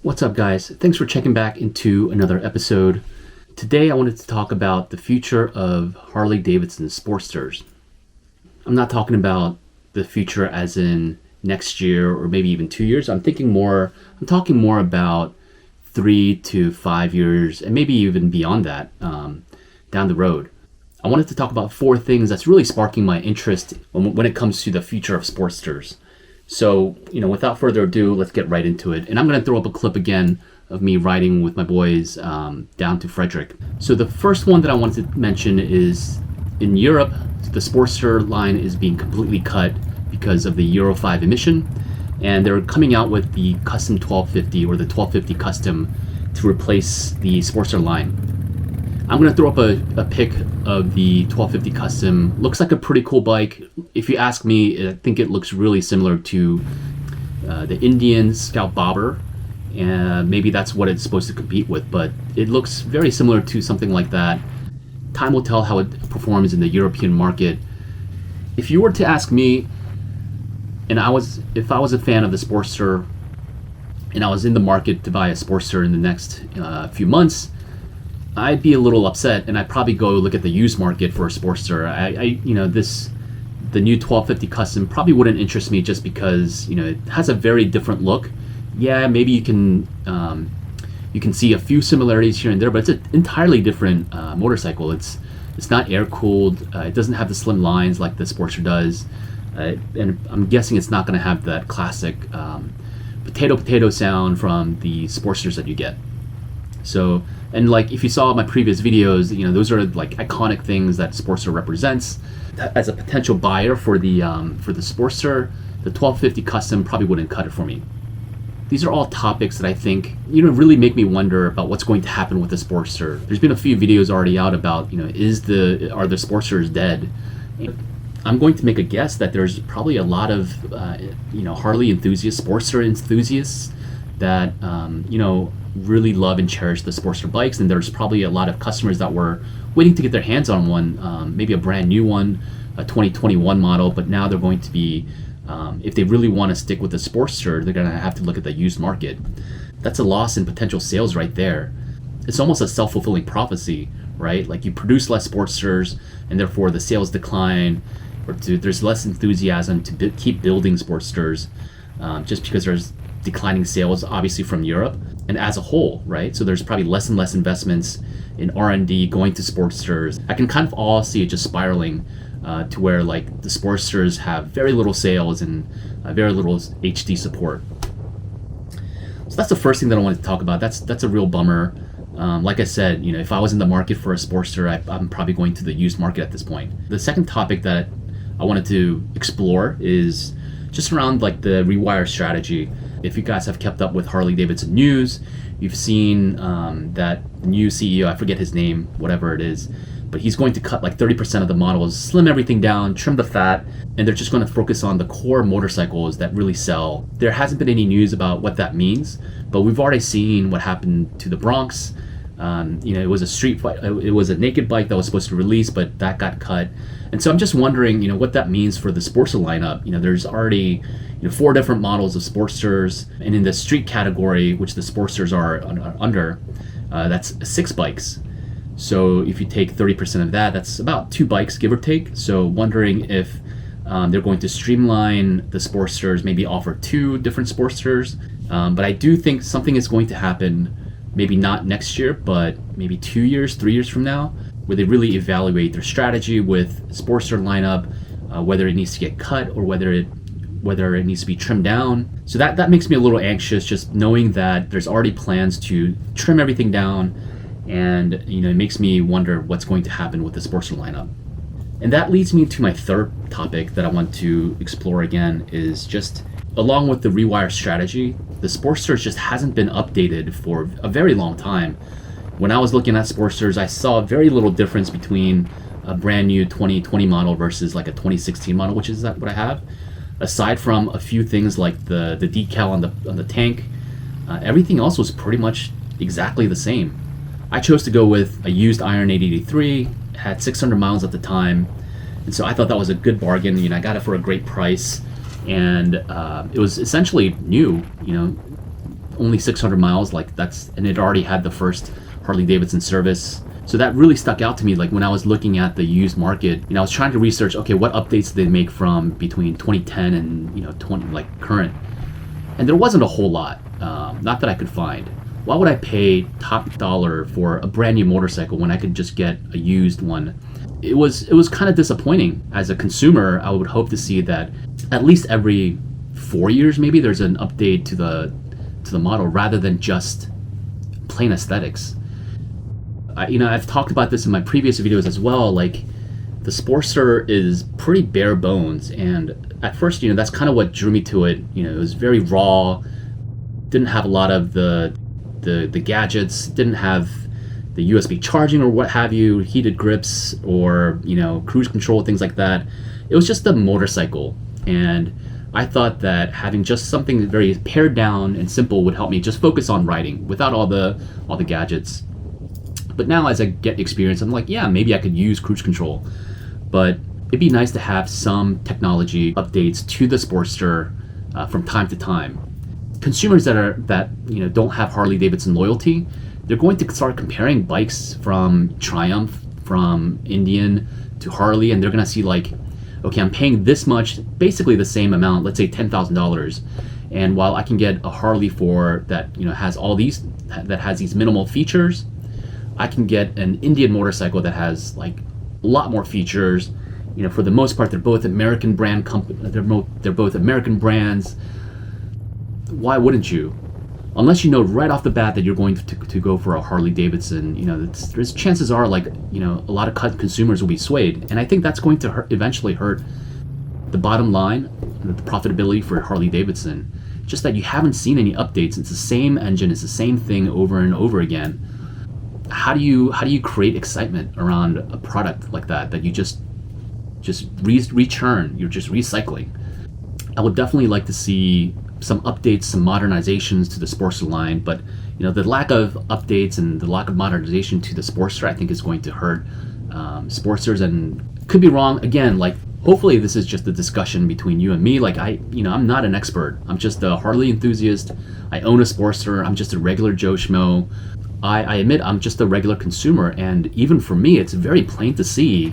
What's up, guys? Thanks for checking back into another episode. Today I wanted to talk about the future of Harley Davidson Sportsters. I'm not talking about the future as in next year or maybe even 2 years. I'm talking more about 3 to 5 years and maybe even beyond that down the road. I wanted to talk about four things that's really sparking my interest when it comes to the future of Sportsters. So, without further ado, let's get right into it. And I'm going to throw up a clip again of me riding with my boys down to Frederick. So the first one that I wanted to mention is in Europe, the Sportster line is being completely cut because of the Euro 5 emission. And they're coming out with the Custom 1250 or the 1250 Custom to replace the Sportster line. I'm going to throw up a pic of the 1250 Custom. Looks like a pretty cool bike. If you ask me, I think it looks really similar to the Indian Scout Bobber. And maybe that's what it's supposed to compete with, but it looks very similar to something like that. Time will tell how it performs in the European market. If you were to ask me, if I was a fan of the Sportster and I was in the market to buy a Sportster in the next few months, I'd be a little upset, and I'd probably go look at the used market for a Sportster. The new 1250 Custom probably wouldn't interest me just because it has a very different look. Yeah, maybe you can see a few similarities here and there, but it's an entirely different motorcycle. It's not air cooled. It doesn't have the slim lines like the Sportster does, and I'm guessing it's not going to have that classic potato sound from the Sportsters that you get. So, and like if you saw my previous videos, those are like iconic things that Sportster represents. As a potential buyer for the Sportster, the 1250 Custom probably wouldn't cut it for me. These are all topics that I think really make me wonder about what's going to happen with the Sportster. There's been a few videos already out about are the Sportsters dead? I'm going to make a guess that there's probably a lot of Harley enthusiasts, Sportster enthusiasts that really love and cherish the Sportster bikes, and there's probably a lot of customers that were waiting to get their hands on one, maybe a brand new one, a 2021 model, but now they're going to be, if they really want to stick with the Sportster, they're going to have to look at the used market. That's a loss in potential sales right there. It's almost a self-fulfilling prophecy, right? Like you produce less Sportsters, and therefore the sales decline, or there's less enthusiasm to keep building Sportsters, just because there's declining sales obviously from Europe and as a whole, right? So there's probably less and less investments in R&D going to Sportsters. I can kind of all see it just spiraling to where like the Sportsters have very little sales and very little HD support. So that's the first thing that I wanted to talk about. That's a real bummer. Like I said, if I was in the market for a Sportster, I'm probably going to the used market at this point. The second topic that I wanted to explore is just around like the Rewire strategy. If you guys have kept up with Harley Davidson news, you've seen that new CEO, I forget his name, whatever it is, but he's going to cut like 30% of the models, slim everything down, trim the fat, and they're just going to focus on the core motorcycles that really sell. There hasn't been any news about what that means, but we've already seen what happened to the Bronx. It was a street fight. It was a naked bike that was supposed to release, but that got cut. And so I'm just wondering, what that means for the Sportster lineup. There's already 4 different models of Sportsters, and in the street category, which the Sportsters are under, that's 6 bikes. So if you take 30% of that, that's about 2 bikes, give or take. So wondering if they're going to streamline the Sportsters, maybe offer 2 different Sportsters. But I do think something is going to happen, maybe not next year, but maybe 2 years, 3 years from now, where they really evaluate their strategy with Sportster lineup, whether it needs to get cut or whether it needs to be trimmed down. So that makes me a little anxious, just knowing that there's already plans to trim everything down, and it makes me wonder what's going to happen with the Sportster lineup. And that leads me to my third topic that I want to explore again, is just along with the Rewire strategy, the Sportster just hasn't been updated for a very long time. When I was looking at Sportsters, I saw very little difference between a brand new 2020 model versus like a 2016 model, which is what I have. Aside from a few things like the decal on the tank, everything else was pretty much exactly the same. I chose to go with a used Iron 883, had 600 miles at the time, and so I thought that was a good bargain. I got it for a great price, and it was essentially new. only 600 miles, and it already had the first Harley Davidson service. So that really stuck out to me. Like when I was looking at the used market, I was trying to research, okay, what updates did they make from between 2010 and 20 like current, and there wasn't a whole lot, not that I could find. Why would I pay top dollar for a brand new motorcycle when I could just get a used one? It was kind of disappointing. As a consumer, I would hope to see that at least every 4 years, maybe there's an update to the model rather than just plain aesthetics. I've talked about this in my previous videos as well. Like the Sportster is pretty bare bones, and at first, that's kind of what drew me to it. It was very raw, didn't have a lot of the gadgets, didn't have the USB charging or what have you, heated grips or cruise control, things like that. It was just a motorcycle, and I thought that having just something very pared down and simple would help me just focus on riding without all the gadgets. But now as I get experience, I'm like, yeah, maybe I could use cruise control, but it'd be nice to have some technology updates to the Sportster from time to time. Consumers that don't have Harley Davidson loyalty, they're going to start comparing bikes from Triumph, from Indian to Harley, and they're going to see like, okay, I'm paying this much, basically the same amount, let's say $10,000, and while I can get a Harley for that has these minimal features, I can get an Indian motorcycle that has like a lot more features. For the most part, they're both American brand they're both American brands. Why wouldn't you? Unless you know right off the bat that you're going to go for a Harley Davidson, there's chances are like, a lot of consumers will be swayed. And I think that's going to eventually hurt the bottom line, the profitability for Harley Davidson. Just that you haven't seen any updates. It's the same engine, it's the same thing over and over again. How do you create excitement around a product like that you just return? You're just recycling. I would definitely like to see some updates, some modernizations to the Sportster line, but the lack of updates and the lack of modernization to the Sportster, I think, is going to hurt Sportsters. And could be wrong. Again, like hopefully this is just a discussion between you and me. Like I'm not an expert. I'm just a Harley enthusiast. I own a Sportster. I'm just a regular Joe Schmo. I admit I'm just a regular consumer, and even for me, it's very plain to see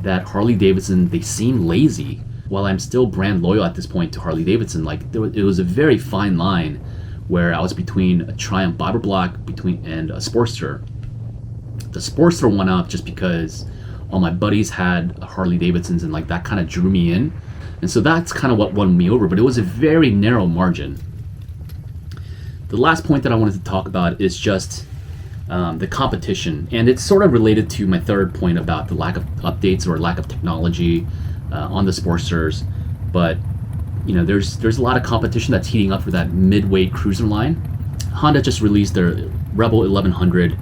that Harley Davidson, they seem lazy. While I'm still brand loyal at this point to Harley Davidson, like it was a very fine line where I was between a Triumph bobber block and a Sportster. The Sportster won out just because all my buddies had Harley Davidsons, and like that kind of drew me in, and so that's kind of what won me over. But it was a very narrow margin. The last point that I wanted to talk about is just the competition, and it's sort of related to my third point about the lack of updates or lack of technology on the Sportsters. But there's a lot of competition that's heating up for that mid-weight cruiser line. Honda just released their Rebel 1100,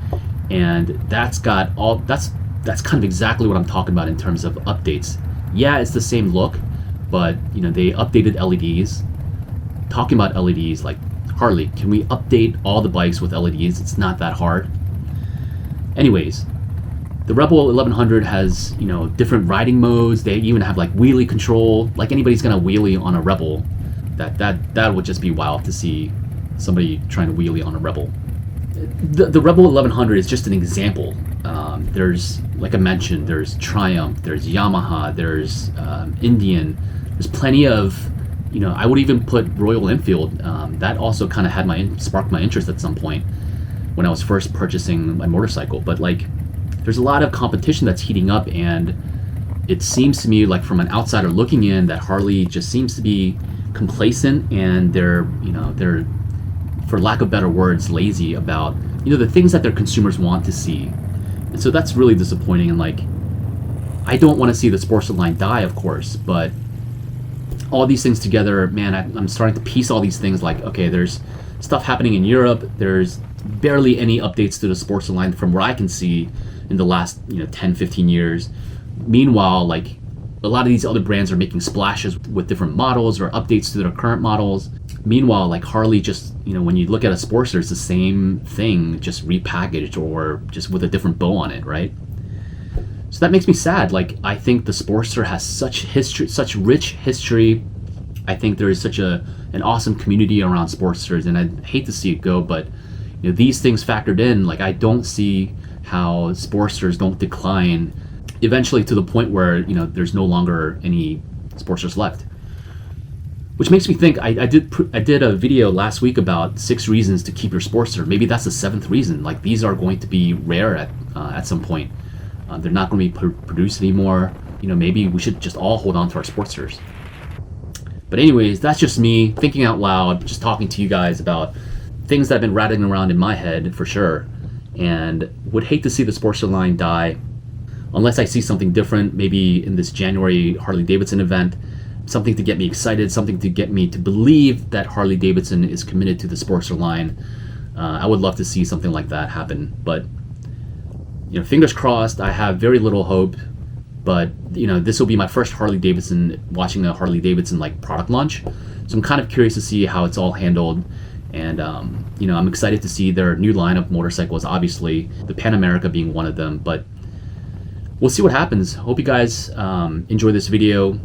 and that's kind of exactly what I'm talking about in terms of updates. Yeah, it's the same look, but they updated LEDs. Talking about LEDs, like Harley, can we update all the bikes with LEDs? It's not that hard. Anyways, the Rebel 1100 has, different riding modes. They even have like wheelie control. Like anybody's gonna wheelie on a Rebel. That would just be wild to see somebody trying to wheelie on a Rebel. The Rebel 1100 is just an example. There's, like I mentioned, there's Triumph, there's Yamaha, there's Indian. There's plenty of, I would even put Royal Enfield. That also kind of had sparked my interest at some point when I was first purchasing my motorcycle. But like, there's a lot of competition that's heating up, and it seems to me like from an outsider looking in that Harley just seems to be complacent, and they're for lack of better words, lazy about the things that their consumers want to see. And so that's really disappointing. And like, I don't want to see the Sportster line die, of course, but all these things together, man, I'm starting to piece all these things. Like, okay, there's stuff happening in Europe. There's barely any updates to the Sportster line from where I can see in the last 10, 15 years. Meanwhile, like a lot of these other brands are making splashes with different models or updates to their current models. Meanwhile, like Harley just, when you look at a Sportster, it's the same thing, just repackaged or just with a different bow on it, right? So that makes me sad. Like, I think the Sportster has such rich history. I think there is such an awesome community around Sportsters, and I hate to see it go. But these things factored in, like I don't see how Sportsters don't decline eventually to the point where there's no longer any Sportsters left. Which makes me think I did a video last week about 6 reasons to keep your Sportster. Maybe that's the 7th reason. Like these are going to be rare at some point. They're not going to be produced anymore. Maybe we should just all hold on to our Sportsters. But anyways, that's just me thinking out loud, just talking to you guys about things that have been rattling around in my head for sure, and would hate to see the Sportster line die unless I see something different, maybe in this January Harley Davidson event, something to get me excited, something to get me to believe that Harley Davidson is committed to the Sportster line. I would love to see something like that happen, but fingers crossed. I have very little hope, but this will be my first watching a Harley Davidson like product launch, so I'm kind of curious to see how it's all handled. And I'm excited to see their new line of motorcycles, obviously the Pan America being one of them, but we'll see what happens. Hope you guys enjoy this video.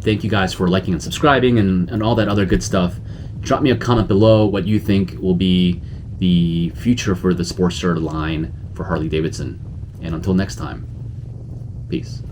Thank you guys for liking and subscribing and all that other good stuff. Drop me a comment below what you think will be the future for the Sportster line for Harley Davidson. And until next time, peace.